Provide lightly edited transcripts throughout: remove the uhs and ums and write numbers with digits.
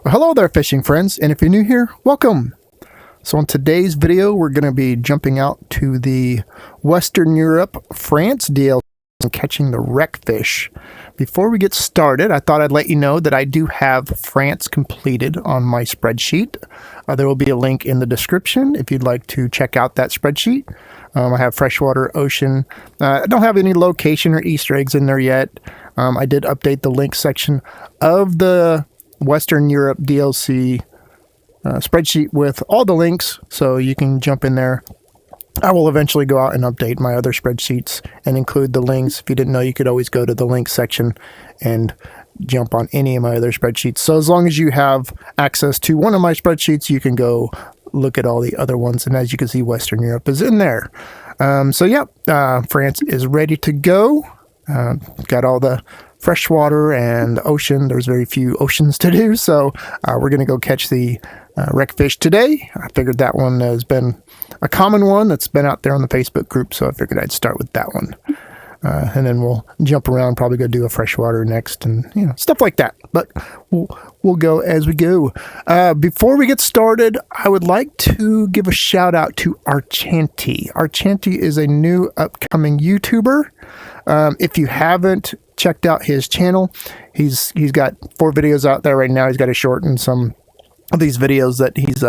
Well, hello there, fishing friends, and if you're new here, welcome. So in today's video, we're going to be jumping out to the Western Europe, France DLC and catching the Wreckfish. Before we get started, I thought I'd let you know that I do have France completed on my spreadsheet. There will be a link in the description if you'd like to check out that spreadsheet. I have freshwater, ocean. I don't have any location or Easter eggs in there yet. I did update the link section of the Western Europe DLC spreadsheet with all the links, so you can jump in there. I will eventually go out and update my other spreadsheets and include the links. If you didn't know, you could always go to the link section and jump on any of my other spreadsheets. So as long as you have access to one of my spreadsheets, you can go look at all the other ones. And as you can see, Western Europe is in there. France is ready to go. Got all the freshwater and ocean. There's very few oceans to do, so we're going to go catch the Wreckfish today. I figured that one has been a common one that's been out there on the Facebook group, so I figured I'd start with that one. And then we'll jump around, probably go do a freshwater next and stuff like that. But we'll go as we go. Before we get started, I would like to give a shout out to Archanti. Archanti is a new upcoming YouTuber. If you haven't checked out his channel, he's got 4 videos out there right now. He's got a short and some of these videos that he's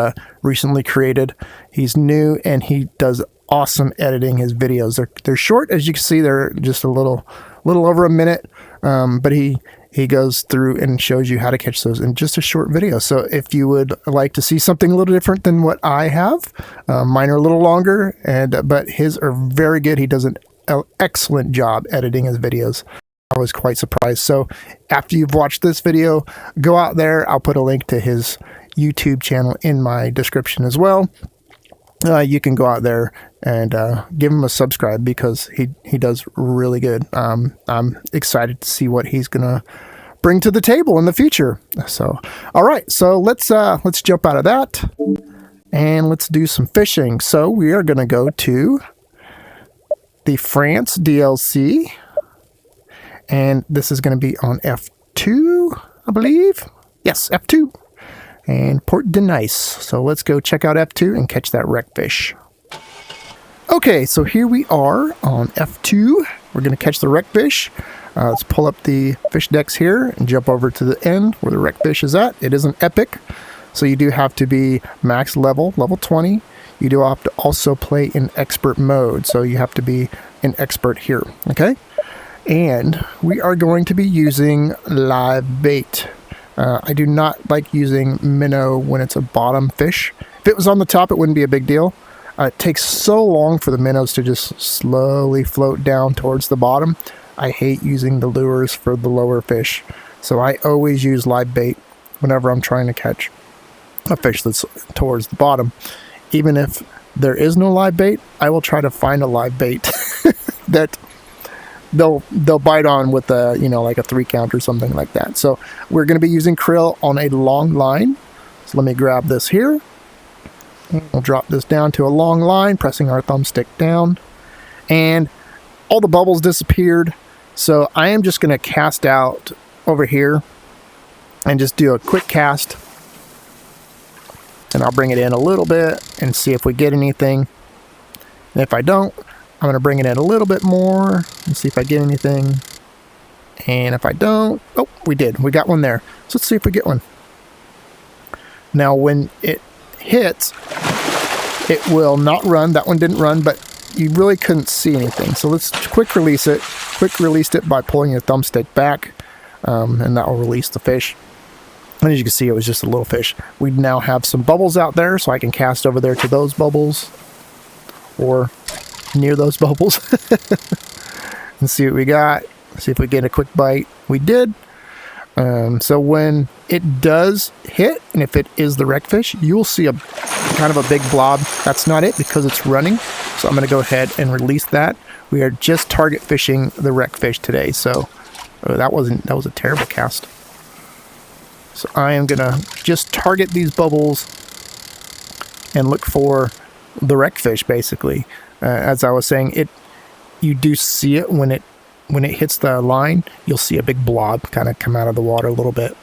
recently created. He's new and he does awesome editing his videos. They're short, as you can see. They're just a little over a minute, but he goes through and shows you how to catch those in just a short video. So if you would like to see something a little different than what I have, mine are a little longer, but his are very good. He does an excellent job editing his videos. I was quite surprised. So after you've watched this video, go out there. I'll put a link to his YouTube channel in my description as well. You can go out there and give him a subscribe because he does really good. I'm excited to see what he's gonna bring to the table in the future. So, all right, so let's jump out of that and let's do some fishing. So we are gonna go to the France DLC, and this is gonna be on F2, I believe. Yes, F2. And Port de Nice. So let's go check out F2 and catch that Wreckfish. Okay, so here we are on F2. We're going to catch the Wreckfish. Let's pull up the fish decks here and jump over to the end where the Wreckfish is at. It is an epic, so you do have to be max level 20. You do have to also play in expert mode, so you have to be an expert here, okay? And we are going to be using live bait. I do not like using minnow when it's a bottom fish. If it was on the top, it wouldn't be a big deal. It takes so long for the minnows to just slowly float down towards the bottom. I hate using the lures for the lower fish. So I always use live bait whenever I'm trying to catch a fish that's towards the bottom. Even if there is no live bait, I will try to find a live bait that they'll bite on with a like a 3 count or something like that. So we're going to be using krill on a long line. So let me grab this here. We'll drop this down to a long line, pressing our thumbstick down, and all the bubbles disappeared. So I am just going to cast out over here and just do a quick cast, and I'll bring it in a little bit and see if we get anything. And if I don't, I'm going to bring it in a little bit more and see if I get anything. And if I don't, oh, we did. We got one there. So let's see if we get one. Now, when it hits, it will not run. That one didn't run, but you really couldn't see anything. So let's quick release it. Quick released it by pulling your thumbstick back, and that will release the fish. And as you can see, it was just a little fish. We now have some bubbles out there, so I can cast over there to those bubbles, or near those bubbles and see what we got. See if we get a quick bite. We did. So when it does hit, and if it is the Wreckfish, you will see a kind of a big blob. That's not it because it's running. So I'm going to go ahead and release that. We are just target fishing the Wreckfish today. So that was a terrible cast. So I am going to just target these bubbles and look for the Wreckfish, basically. As I was saying, you do see it when it hits the line. You'll see a big blob kind of come out of the water a little bit.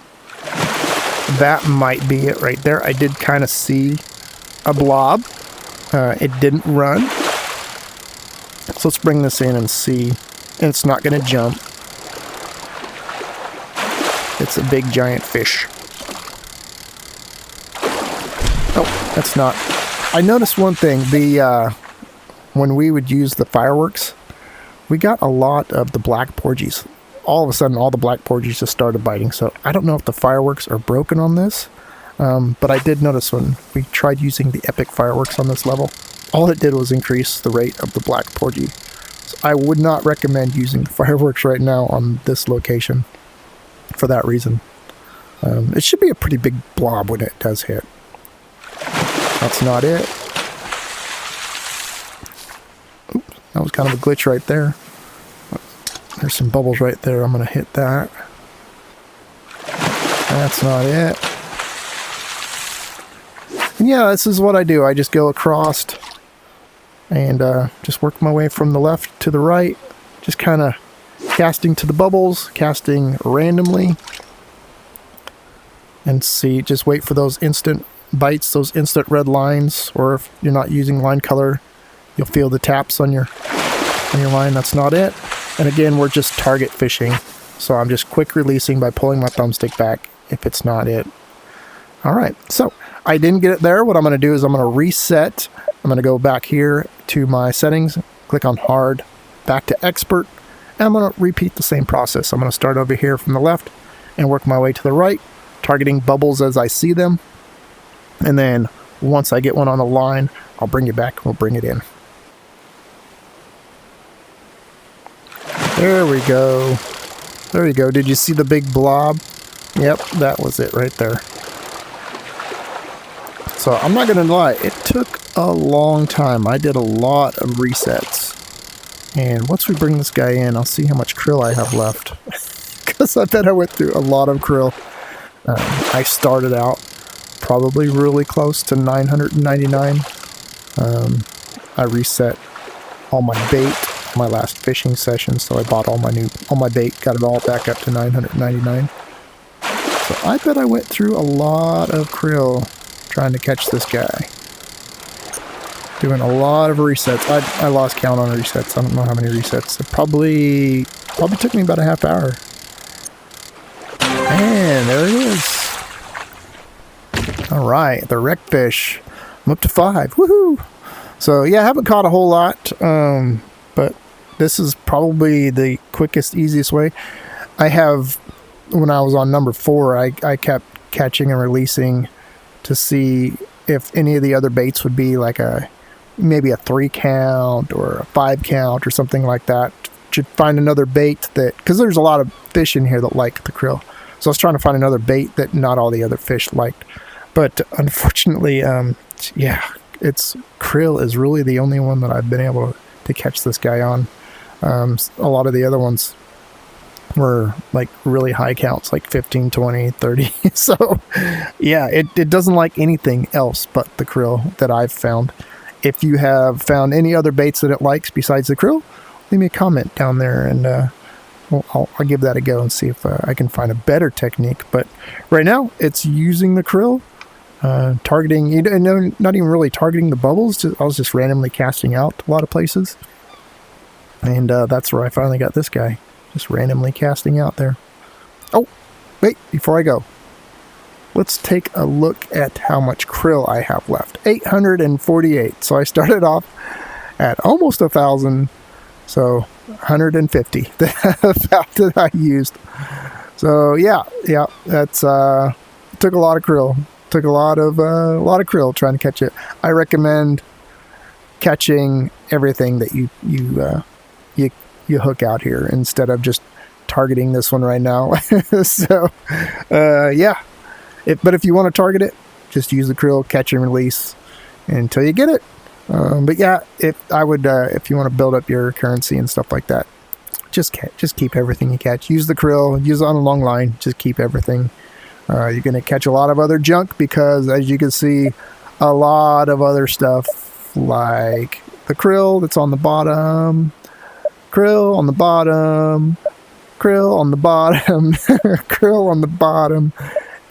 that might be it right there. I did kind of see a blob. It didn't run. So let's bring this in and see. And it's not going to jump. It's a big giant fish. Oh, that's not. I noticed one thing. When we would use the fireworks, we got a lot of the black porgies. All of a sudden, all the black porgies just started biting. So I don't know if the fireworks are broken on this. But I did notice when we tried using the epic fireworks on this level, all it did was increase the rate of the black porgy. So I would not recommend using fireworks right now on this location for that reason. It should be a pretty big blob when it does hit. That's not it. Oops, that was kind of a glitch right there. There's some bubbles right there. I'm going to hit that. That's not it. And yeah, this is what I do. I just go across and just work my way from the left to the right. Just kind of casting to the bubbles, casting randomly. And see, just wait for those instant bites, those instant red lines. Or if you're not using line color, you'll feel the taps on your line. That's not it. And again, we're just target fishing. So I'm just quick releasing by pulling my thumbstick back if it's not it. Alright, so I didn't get it there. What I'm going to do is I'm going to reset. I'm going to go back here to my settings, click on hard, back to expert, and I'm going to repeat the same process. I'm going to start over here from the left and work my way to the right, targeting bubbles as I see them. And then once I get one on the line, I'll bring it back and we'll bring it in. There we go. There you go. Did you see the big blob? Yep, that was it right there. So I'm not going to lie, it took a long time. I did a lot of resets. And once we bring this guy in, I'll see how much krill I have left. Because I bet I went through a lot of krill. I started out probably really close to 999. I reset all my bait, my last fishing session, so I bought all my bait, got it all back up to 999. So I bet I went through a lot of krill trying to catch this guy. Doing a lot of resets. I lost count on resets. I don't know how many resets. It probably took me about a half hour. And there it is. Alright, the Wreckfish. I'm up to 5. Woohoo! So yeah, I haven't caught a whole lot. But this is probably the quickest, easiest way. I have, when I was on number 4, I kept catching and releasing to see if any of the other baits would be like maybe a 3 count or a 5 count or something like that. Should find another bait that, because there's a lot of fish in here that like the krill. So I was trying to find another bait that not all the other fish liked. But unfortunately, yeah, krill is really the only one that I've been able to catch this guy on. A lot of the other ones were like really high counts, like 15, 20, 30. So yeah, it doesn't like anything else but the krill that I've found. If you have found any other baits that it likes besides the krill, leave me a comment down there and I'll give that a go and see if I can find a better technique. But right now it's using the krill, targeting, not even really targeting the bubbles. I was just randomly casting out a lot of places. And that's where I finally got this guy. Just randomly casting out there. Oh, wait, before I go, let's take a look at how much krill I have left. 848. So I started off at almost 1,000. So 150 that I used. So yeah, that's took a lot of krill. Took a lot of krill trying to catch it. I recommend catching everything that you hook out here instead of just targeting this one right now. So yeah, but if you want to target it, just use the krill, catch and release until you get it. But yeah, if you want to build up your currency and stuff like that, just keep everything you catch. Use the krill, use it on a long line, just keep everything. You're going to catch a lot of other junk because, as you can see, a lot of other stuff like the krill that's on the bottom, krill on the bottom, krill on the bottom, krill on the bottom,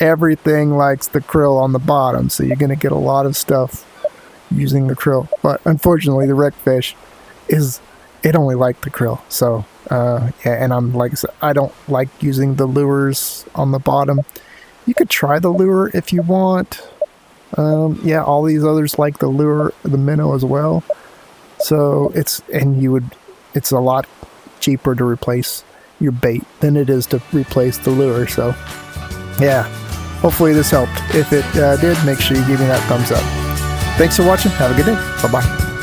everything likes the krill on the bottom, so you're going to get a lot of stuff using the krill. But unfortunately, the wreckfish it only liked the krill. So yeah, and I'm like I said, I don't like using the lures on the bottom. You could try the lure if you want. Yeah, all these others like the lure, the minnow as well. So it's a lot cheaper to replace your bait than it is to replace the lure. So yeah, hopefully this helped. If it did, make sure you give me that thumbs up. Thanks for watching. Have a good day. Bye-bye.